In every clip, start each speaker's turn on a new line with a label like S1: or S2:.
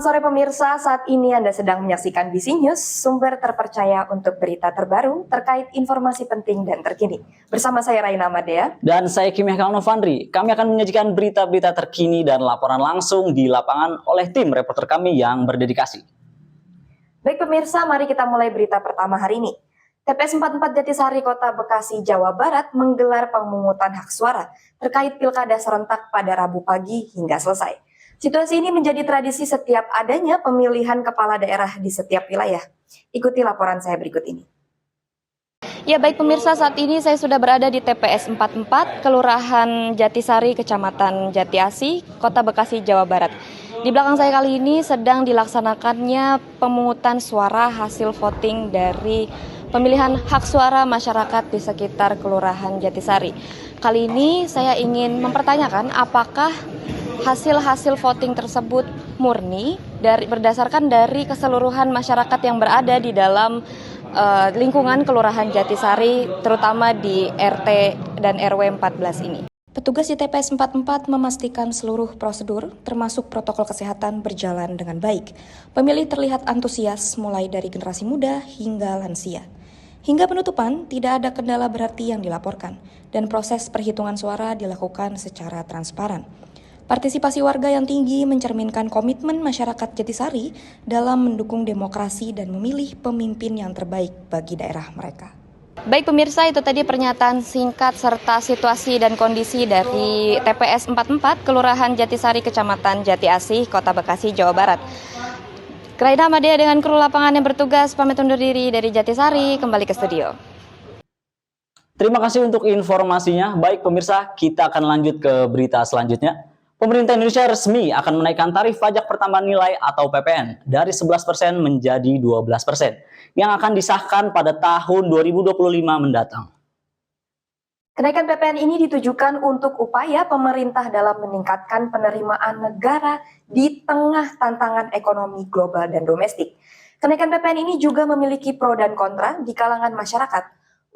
S1: Selamat sore pemirsa, saat ini Anda sedang menyaksikan BC News, sumber terpercaya untuk berita terbaru terkait informasi penting dan terkini. Bersama saya Raina Madea.
S2: Dan saya Kimia Kalnovandri. Kami akan menyajikan berita-berita terkini dan laporan langsung di lapangan oleh tim reporter kami yang berdedikasi.
S1: Baik pemirsa, mari kita mulai berita pertama hari ini. TPS 44 Jatisari, Kota Bekasi, Jawa Barat menggelar pemungutan hak suara terkait pilkada serentak pada Rabu pagi hingga selesai. Situasi ini menjadi tradisi setiap adanya pemilihan kepala daerah di setiap wilayah. Ikuti laporan saya berikut ini. Ya baik pemirsa, saat ini saya sudah berada di TPS 44, Kelurahan Jatisari, Kecamatan Jati Asih, Kota Bekasi, Jawa Barat. Di belakang saya kali ini sedang dilaksanakannya pemungutan suara hasil voting dari pemilihan hak suara masyarakat di sekitar Kelurahan Jatisari. Kali ini saya ingin mempertanyakan apakah hasil voting tersebut murni berdasarkan dari keseluruhan masyarakat yang berada di dalam lingkungan Kelurahan Jatisari, terutama di RT dan RW 14 ini. Petugas di TPS 44 memastikan seluruh prosedur, termasuk protokol kesehatan, berjalan dengan baik. Pemilih terlihat antusias mulai dari generasi muda hingga lansia. Hingga penutupan, tidak ada kendala berarti yang dilaporkan, dan proses perhitungan suara dilakukan secara transparan. Partisipasi warga yang tinggi mencerminkan komitmen masyarakat Jatisari dalam mendukung demokrasi dan memilih pemimpin yang terbaik bagi daerah mereka. Baik pemirsa, itu tadi pernyataan singkat serta situasi dan kondisi dari TPS 44 Kelurahan Jatisari, Kecamatan Jati Asih, Kota Bekasi, Jawa Barat. Raina Madea dengan kru lapangan yang bertugas pamit undur diri dari Jatisari, kembali ke studio.
S2: Terima kasih untuk informasinya. Baik pemirsa, kita akan lanjut ke berita selanjutnya. Pemerintah Indonesia resmi akan menaikkan tarif pajak pertambahan nilai atau PPN dari 11% menjadi 12% yang akan disahkan pada tahun 2025 mendatang.
S1: Kenaikan PPN ini ditujukan untuk upaya pemerintah dalam meningkatkan penerimaan negara di tengah tantangan ekonomi global dan domestik. Kenaikan PPN ini juga memiliki pro dan kontra di kalangan masyarakat.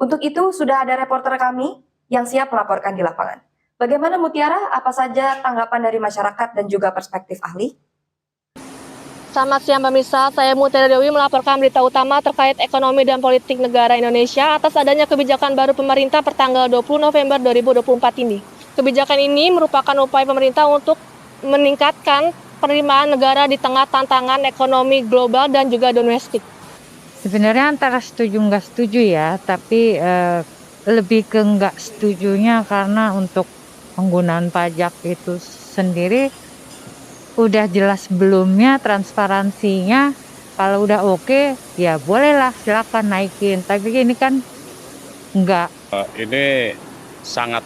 S1: Untuk itu sudah ada reporter kami yang siap melaporkan di lapangan. Bagaimana Mutiara, apa saja tanggapan dari masyarakat dan juga perspektif ahli?
S3: Selamat siang pemirsa, saya Mutiara Dewi melaporkan berita utama terkait ekonomi dan politik negara Indonesia atas adanya kebijakan baru pemerintah pertanggal 20 November 2024 ini. Kebijakan ini merupakan upaya pemerintah untuk meningkatkan penerimaan negara di tengah tantangan ekonomi global dan juga domestik.
S4: Sebenarnya antara setuju nggak setuju ya, tapi lebih ke nggak setujunya karena untuk penggunaan pajak itu sendiri udah jelas sebelumnya, transparansinya kalau udah oke ya bolehlah silakan naikin, tapi ini kan enggak.
S5: Ini sangat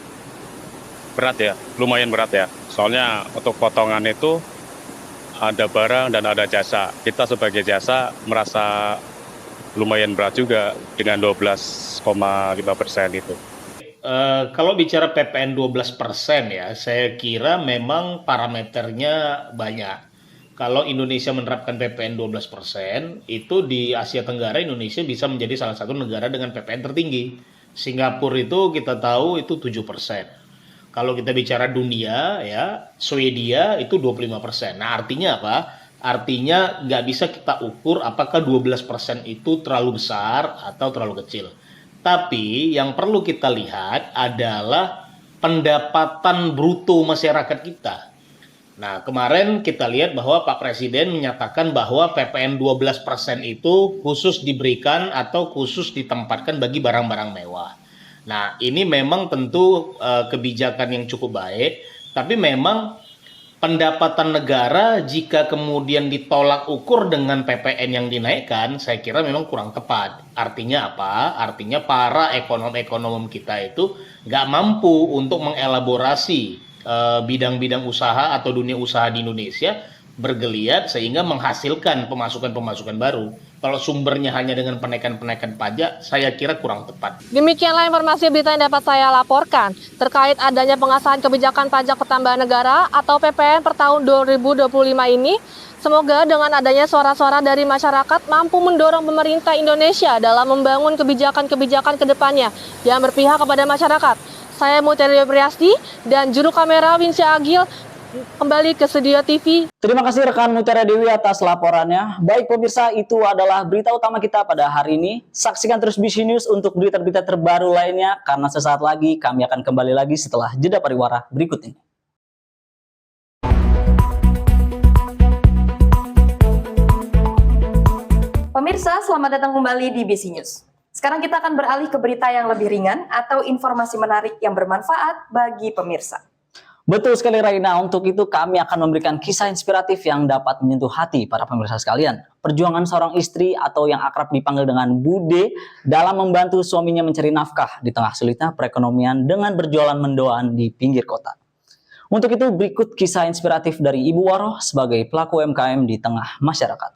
S5: berat ya, lumayan berat ya, soalnya untuk potongan itu ada barang dan ada jasa. Kita sebagai jasa merasa lumayan berat juga dengan 12,5% itu.
S6: Kalau bicara PPN 12% ya, saya kira memang parameternya banyak. Kalau Indonesia menerapkan PPN 12%, itu di Asia Tenggara Indonesia bisa menjadi salah satu negara dengan PPN tertinggi. Singapura itu kita tahu itu 7%. Kalau kita bicara dunia ya, Swedia itu 25%. Nah artinya apa? Artinya nggak bisa kita ukur apakah 12% itu terlalu besar atau terlalu kecil. Tapi yang perlu kita lihat adalah pendapatan bruto masyarakat kita. Nah, kemarin kita lihat bahwa Pak Presiden menyatakan bahwa PPN 12% itu khusus diberikan atau khusus ditempatkan bagi barang-barang mewah. Nah, ini memang tentu kebijakan yang cukup baik, tapi memang pendapatan negara jika kemudian ditolak ukur dengan PPN yang dinaikkan, saya kira memang kurang tepat. Artinya apa? Artinya para ekonom kita itu nggak mampu untuk mengelaborasi bidang-bidang usaha atau dunia usaha di Indonesia bergeliat sehingga menghasilkan pemasukan-pemasukan baru. Kalau sumbernya hanya dengan penaikan-penaikan pajak, saya kira kurang tepat.
S3: Demikianlah informasi berita yang dapat saya laporkan terkait adanya pengesahan kebijakan pajak pertambahan negara atau PPN per tahun 2025 ini. Semoga dengan adanya suara-suara dari masyarakat mampu mendorong pemerintah Indonesia dalam membangun kebijakan-kebijakan ke depannya yang berpihak kepada masyarakat. Saya Mutiara Priasti dan juru kamera Winsya Agil Kembali ke studio TV.
S2: Terima kasih rekan Mutiara Dewi atas laporannya. Baik pemirsa, itu adalah berita utama kita pada hari ini. Saksikan terus BC News untuk berita-berita terbaru lainnya, karena sesaat lagi kami akan kembali lagi setelah jeda pariwara berikut ini.
S1: Pemirsa, selamat datang kembali di BC News. Sekarang kita akan beralih ke berita yang lebih ringan atau informasi menarik yang bermanfaat bagi pemirsa.
S2: Betul sekali Raina, untuk itu kami akan memberikan kisah inspiratif yang dapat menyentuh hati para pemirsa sekalian. Perjuangan seorang istri atau yang akrab dipanggil dengan Bude dalam membantu suaminya mencari nafkah di tengah sulitnya perekonomian dengan berjualan mendoan di pinggir kota. Untuk itu berikut kisah inspiratif dari Ibu Waroh sebagai pelaku UMKM di tengah masyarakat.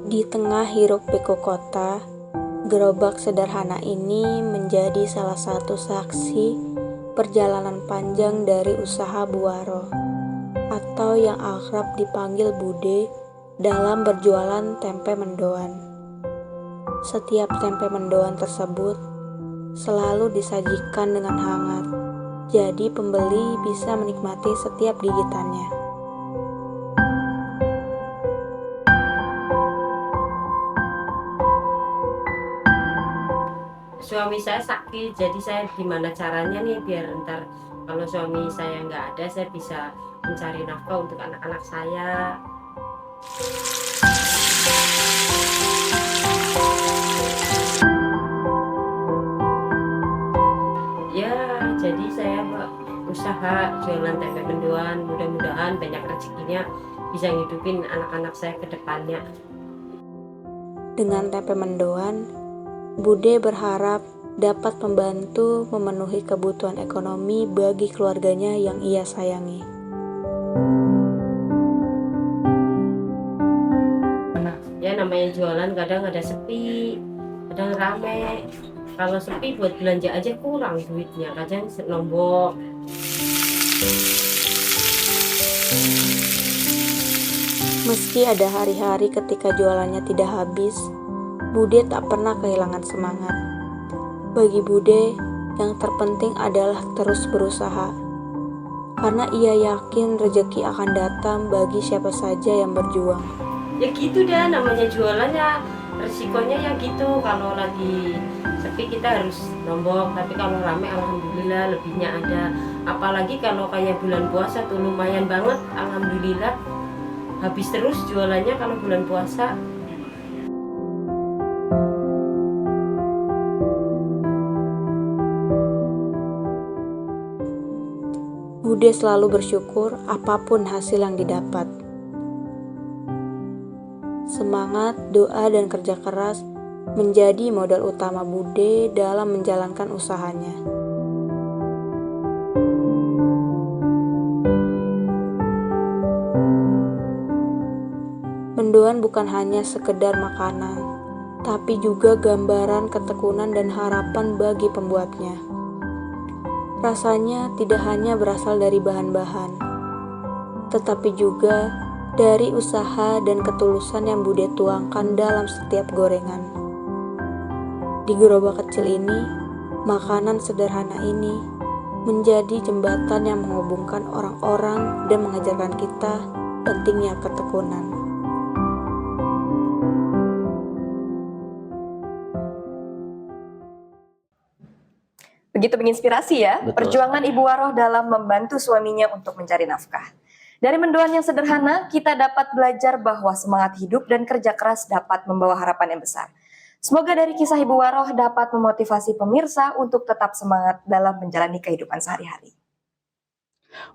S7: Di tengah hiruk pikuk kota, gerobak sederhana ini menjadi salah satu saksi perjalanan panjang dari usaha Bu Waroh, atau yang akrab dipanggil Bude, dalam berjualan tempe mendoan. Setiap tempe mendoan tersebut selalu disajikan dengan hangat, jadi pembeli bisa menikmati setiap gigitannya.
S8: Suami saya sakit, jadi saya gimana caranya nih biar ntar kalau suami saya nggak ada, saya bisa mencari nafkah untuk anak-anak saya. Ya, jadi saya usaha jualan tempe mendoan, mudah-mudahan banyak rezekinya bisa ngidupin anak-anak saya ke depannya.
S7: Dengan tempe mendoan, Bude berharap dapat membantu memenuhi kebutuhan ekonomi bagi keluarganya yang ia sayangi.
S8: Ya namanya jualan kadang ada sepi, kadang rame. Kalau sepi buat belanja aja kurang duitnya, kadang nombok.
S7: Meski ada hari-hari ketika jualannya tidak habis, Bude tak pernah kehilangan semangat. Bagi Bude, yang terpenting adalah terus berusaha. Karena ia yakin rezeki akan datang bagi siapa saja yang berjuang.
S8: Ya gitu dah, namanya jualannya resikonya ya gitu. Kalau lagi sepi kita harus nombok, tapi kalau rame alhamdulillah lebihnya ada. Apalagi kalau kayak bulan puasa tuh lumayan banget, alhamdulillah habis terus jualannya kalau bulan puasa.
S7: Bude selalu bersyukur apapun hasil yang didapat. Semangat, doa, dan kerja keras menjadi modal utama Bude dalam menjalankan usahanya. Mendoan bukan hanya sekedar makanan, tapi juga gambaran ketekunan dan harapan bagi pembuatnya. Rasanya tidak hanya berasal dari bahan-bahan, tetapi juga dari usaha dan ketulusan yang Bude tuangkan dalam setiap gorengan. Di gerobak kecil ini, makanan sederhana ini menjadi jembatan yang menghubungkan orang-orang dan mengajarkan kita pentingnya ketekunan.
S1: Begitu menginspirasi ya,
S2: Betul.
S1: perjuangan Ibu Waroh dalam membantu suaminya untuk mencari nafkah. Dari mendoan yang sederhana, kita dapat belajar bahwa semangat hidup dan kerja keras dapat membawa harapan yang besar. Semoga dari kisah Ibu Waroh dapat memotivasi pemirsa untuk tetap semangat dalam menjalani kehidupan sehari-hari.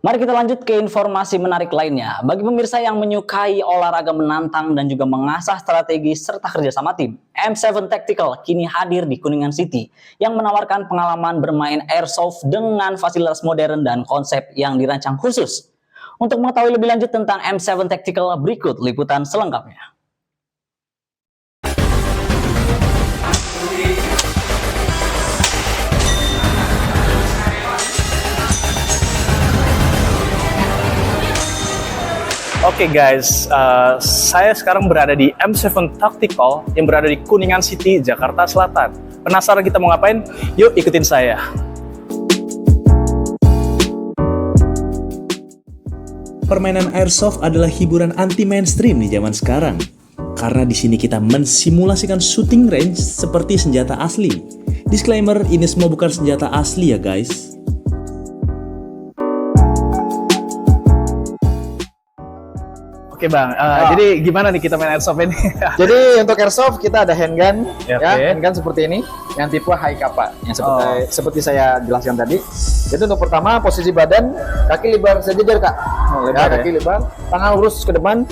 S2: Mari kita lanjut ke informasi menarik lainnya. Bagi pemirsa yang menyukai olahraga menantang dan juga mengasah strategi serta kerjasama tim, M7 Tactical kini hadir di Kuningan City yang menawarkan pengalaman bermain airsoft dengan fasilitas modern dan konsep yang dirancang khusus. Untuk mengetahui lebih lanjut tentang M7 Tactical, berikut liputan selengkapnya.
S9: Oke guys, saya sekarang berada di M7 Tactical yang berada di Kuningan City, Jakarta Selatan. Penasaran kita mau ngapain? Yuk ikutin saya.
S10: Permainan airsoft adalah hiburan anti-mainstream di zaman sekarang. Karena di sini kita mensimulasikan shooting range seperti senjata asli. Disclaimer, ini semua bukan senjata asli ya guys.
S9: Oke bang, jadi gimana nih kita main airsoft ini?
S11: Jadi untuk airsoft kita ada handgun,
S9: Ya,
S11: ya,
S9: oke.
S11: handgun seperti ini, yang tipe high kappa, yang seperti saya jelaskan tadi. Jadi untuk pertama posisi badan, kaki lebar sejajar kak,
S9: lebar ya?
S11: kaki lebar, tangan lurus ke depan,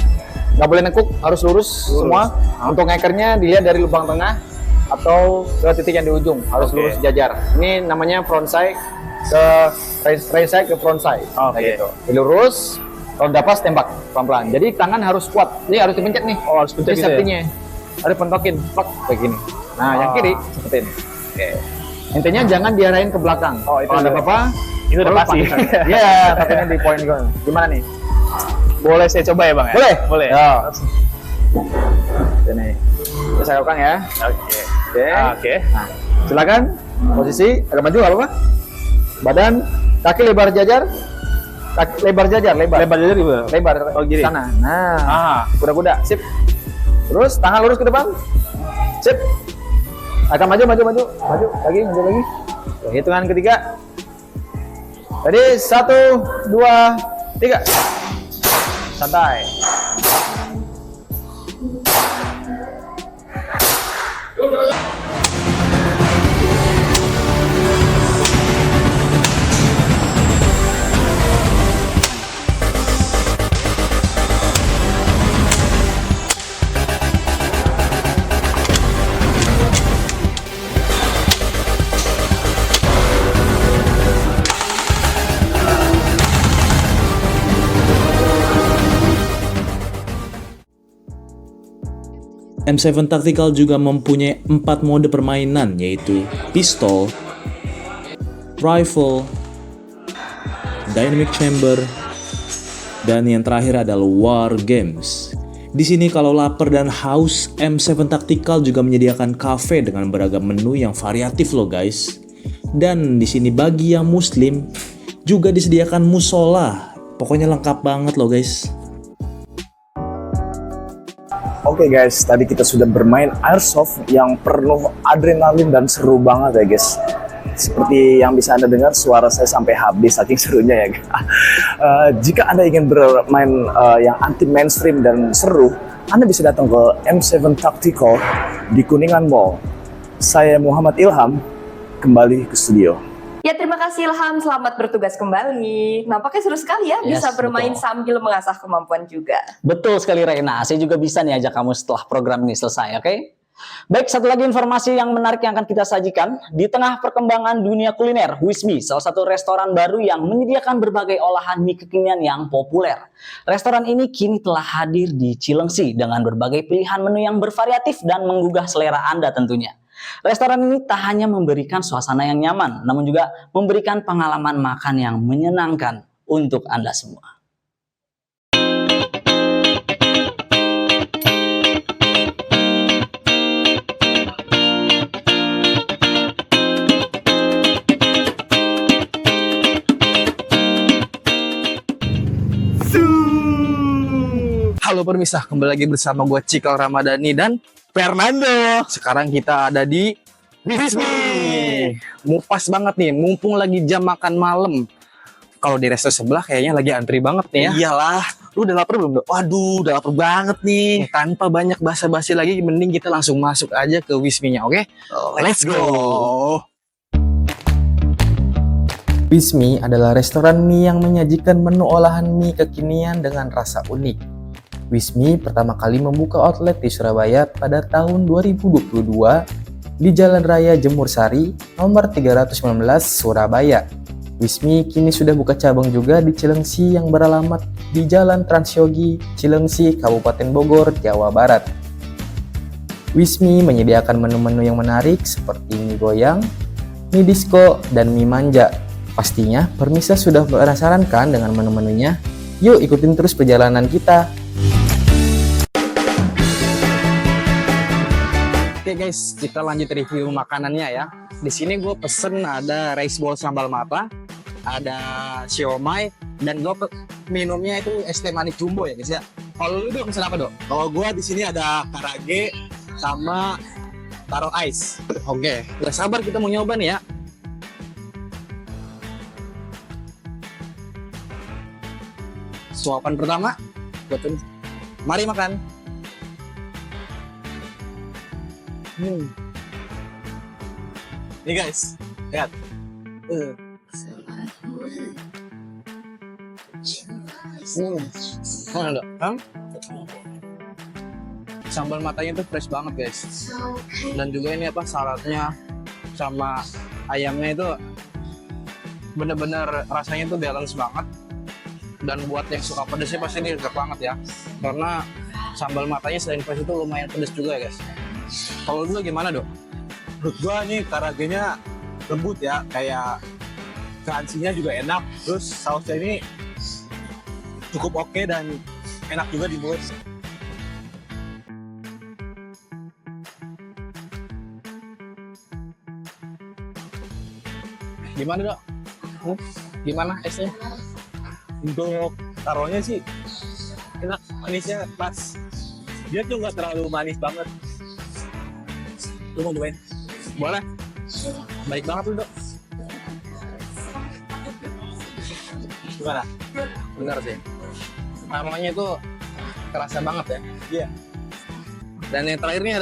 S11: nggak boleh nekuk, harus lurus semua. Untuk ngekernya dilihat dari lubang tengah atau ke titik yang di ujung, harus
S9: Oke.
S11: lurus sejajar. Ini namanya front side ke right side ke front side,
S9: Oke.
S11: kayak gitu. Jadi lurus. Kalau udah pas tembak pelan-pelan. Jadi tangan harus kuat. Jadi harus dipencet nih.
S9: Oh, harus pencet
S11: Jadi
S9: gitu ya?
S11: safety-nya. Harus pentokin, plak kayak gini. Nah, yang kiri seperti ini. Oke. Intinya jangan diarahin ke belakang.
S9: Oh, itu
S11: kalau ada
S9: udah-
S11: apa-apa,
S9: itu udah
S11: perlu
S9: pasti.
S11: pakai. Iya, takutnya di poin gue. Gimana nih?
S9: Boleh saya coba ya bang?
S11: Boleh?
S9: Boleh.
S11: Ya. Ini. Kita saya lakukan ya.
S9: Oke.
S11: Oke.
S9: Oke.
S11: Nah, silakan. Posisi agak maju nggak apa-apa. Badan, kaki lebar jajar. Kaki lebar jajar, lebar.
S9: Lebar jadi gimana?
S11: Lebar
S9: Oh, gini.
S11: sana. Nah, kuda-kuda, sip. Terus tangan lurus ke depan, sip. Agak maju, maju, lagi, maju lagi. Oke, hitungan ketiga. Tadi 1, 2, 3. Santai.
S10: M7 Tactical juga mempunyai 4 mode permainan, yaitu pistol, rifle, dynamic chamber, dan yang terakhir adalah war games. Di sini kalau lapar dan haus, M7 Tactical juga menyediakan cafe dengan beragam menu yang variatif loh guys. Dan di sini bagi yang muslim juga disediakan musola. Pokoknya lengkap banget loh guys.
S9: Oke guys, tadi kita sudah bermain airsoft yang penuh adrenalin dan seru banget ya guys. Seperti yang bisa Anda dengar, suara saya sampai habis saking serunya ya guys. Jika Anda ingin bermain yang anti mainstream dan seru, Anda bisa datang ke M7 Tactical di Kuningan Mall. Saya Muhammad Ilham, kembali ke studio.
S1: Ya, terima kasih Ilham, selamat bertugas kembali. Nampaknya seru sekali ya,
S2: Yes,
S1: bisa bermain
S2: betul.
S1: sambil mengasah kemampuan juga.
S2: Betul sekali Reina, saya juga bisa nih ajak kamu setelah program ini selesai, oke? Baik, satu lagi informasi yang menarik yang akan kita sajikan. Di tengah perkembangan dunia kuliner, Wismi, salah satu restoran baru yang menyediakan berbagai olahan mie kekinian yang populer. Restoran ini kini telah hadir di Cilengsi dengan berbagai pilihan menu yang bervariatif dan menggugah selera Anda tentunya. Restoran ini tak hanya memberikan suasana yang nyaman, namun juga memberikan pengalaman makan yang menyenangkan untuk Anda semua.
S11: Halo pemirsa, kembali lagi bersama gue Cikal Ramadhani dan Fernando. Sekarang kita ada di Wismi. Pas banget nih, mumpung lagi jam makan malam. Kalau di resto sebelah kayaknya lagi antri banget nih ya.
S12: Iyalah, lu udah lapar belum? Waduh, udah lapar banget nih.
S11: Tanpa banyak basa-basi lagi, mending kita langsung masuk aja ke Wisminya, oke?
S12: Let's go.
S13: Wismi adalah restoran mie yang menyajikan menu olahan mie kekinian dengan rasa unik. Wismi pertama kali membuka outlet di Surabaya pada tahun 2022 di Jalan Raya Jemur Sari, nomor 319 Surabaya. Wismi kini sudah buka cabang juga di Cilengsi yang beralamat di Jalan Transyogi, Cilengsi, Kabupaten Bogor, Jawa Barat. Wismi menyediakan menu-menu yang menarik seperti mie goyang, mie disco, dan mie manja. Pastinya, permisa sudah penasaran kan dengan menu-menunya? Yuk ikutin terus perjalanan kita.
S11: Oke guys, kita lanjut review makanannya ya. Di sini gue pesen ada rice bowl sambal mata, ada siomay, dan gue minumnya itu es teh manis jumbo ya guys ya. Kalau lu Dok, pesan apa Dok?
S12: Kalau gua di sini ada karage sama taro ice.
S11: Oke, nggak sabar kita mau nyoba nih ya. Suapan pertama, buatin. Mari makan.
S12: Nih guys, lihat.
S11: Mana Dok? Sambal matanya tuh fresh banget guys. Dan juga ini apa saladnya sama ayamnya itu bener-bener rasanya tuh balance banget. Dan buat yang suka pedesnya pasti ini cocok banget ya. Karena sambal matanya selain fresh itu lumayan pedes juga ya guys. Kalau dulu gimana Dok?
S12: Menurut gua nih karagenya lembut ya, kayak crunchy-nya juga enak. Terus sausnya ini cukup oke dan enak juga di mulut.
S11: Gimana Dok? Gimana esnya?
S12: Untuk taronya sih enak, manisnya pas. Dia tuh nggak terlalu manis banget. Lu mau cobain?
S11: Boleh? Baik banget lu Dok.
S12: Gimana?
S11: Benar sih. Aromanya itu kerasa banget ya.
S12: Iya.
S11: Dan yang terakhirnya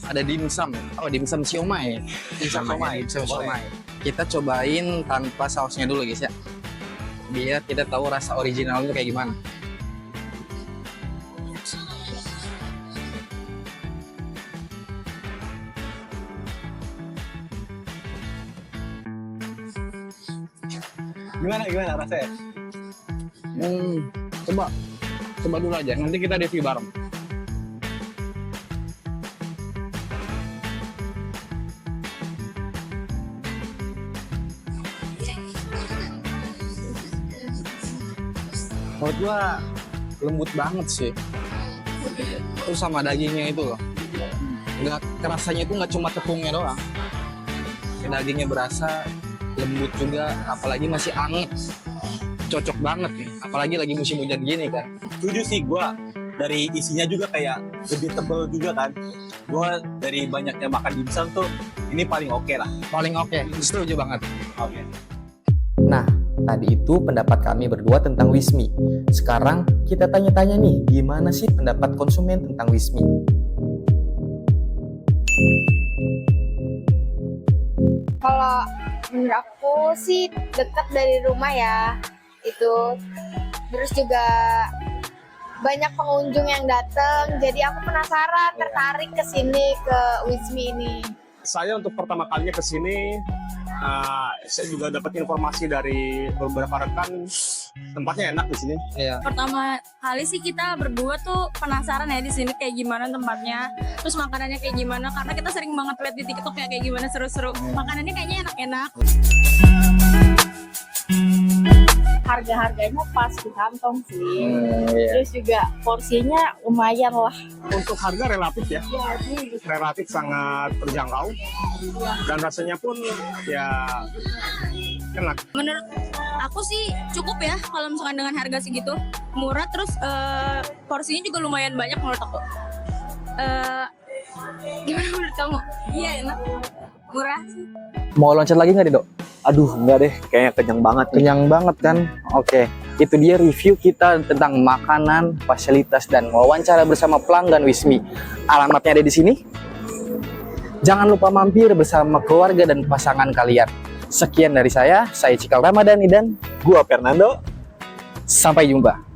S11: ada dimsum. Oh, dimsum siomay.
S12: Dimsum siomay.
S11: Dimsum siomay. Kita cobain tanpa sausnya dulu guys ya. Biar kita tahu rasa originalnya kayak gimana.
S12: Gimana rasanya?
S11: Coba dulu aja. Nanti kita review bareng. Menurut gua lembut banget sih. Terus sama dagingnya itu loh. Nggak kerasanya itu nggak cuma tepungnya doang. Dagingnya berasa lembut juga, apalagi masih anget. Cocok banget nih, apalagi lagi musim hujan gini kan.
S12: Setuju sih gua. Dari isinya juga kayak lebih tebel juga kan. Gua dari banyaknya makan dimsum tuh ini paling oke lah.
S11: Paling oke, setuju banget.
S12: Oke.
S13: Nah, tadi itu pendapat kami berdua tentang Wismi. Sekarang kita tanya-tanya nih, gimana sih pendapat konsumen tentang Wismi?
S14: Kalau menurut aku sih dekat dari rumah ya, itu. Terus juga banyak pengunjung yang datang, jadi aku penasaran, tertarik ke sini, ke Wismi ini.
S5: Saya untuk pertama kalinya ke sini, saya juga dapat informasi dari beberapa rekan, tempatnya enak di sini.
S11: Iya.
S15: Pertama kali sih kita berdua tuh penasaran ya di sini kayak gimana tempatnya, terus makanannya kayak gimana, karena kita sering banget lihat di TikTok ya kayak gimana seru-seru. Makanannya kayaknya enak-enak.
S16: Harga-harganya pas di kantong sih.
S11: Iya.
S16: Terus juga porsinya lumayan lah.
S5: Untuk harga relatif ya, relatif sangat terjangkau, dan rasanya pun ya enak.
S15: Menurut aku sih cukup ya kalau misalkan dengan harga segitu, murah, terus porsinya juga lumayan banyak menurut aku. Gimana menurut kamu? Iya enak, murah sih.
S11: Mau loncat lagi nggak nih Dok?
S12: Aduh, enggak deh, kayaknya kenyang banget.
S11: Kenyang banget kan? Oke, itu dia review kita tentang makanan, fasilitas, dan wawancara bersama pelanggan Wismi. Alamatnya ada di sini. Jangan lupa mampir bersama keluarga dan pasangan kalian. Sekian dari saya Cikal Ramadhani dan
S12: gua Fernando.
S11: Sampai jumpa.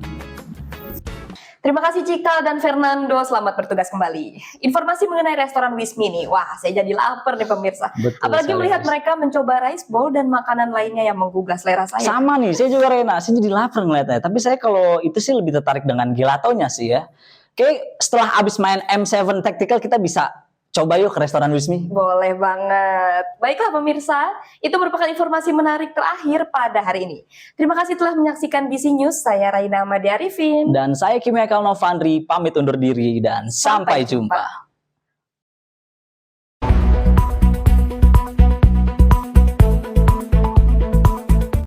S1: Terima kasih Cikal dan Fernando, selamat bertugas kembali. Informasi mengenai restoran Wismi nih, wah saya jadi lapar nih pemirsa.
S2: Betul,
S1: apalagi melihat
S2: guys.
S1: mereka mencoba rice bowl dan makanan lainnya yang menggugah selera saya.
S2: Sama nih, saya juga Rena, saya jadi lapar ngeliatnya. Tapi saya kalau itu sih lebih tertarik dengan gelatonya sih ya. Oke, setelah abis main M7 Tactical kita bisa coba yuk ke restoran Wismi.
S1: Boleh banget. Baiklah pemirsa, itu merupakan informasi menarik terakhir pada hari ini. Terima kasih telah menyaksikan BC News. Saya Raina Ahmadi Arifin.
S2: Dan saya Kimia Kalnovandri, pamit undur diri dan sampai jumpa.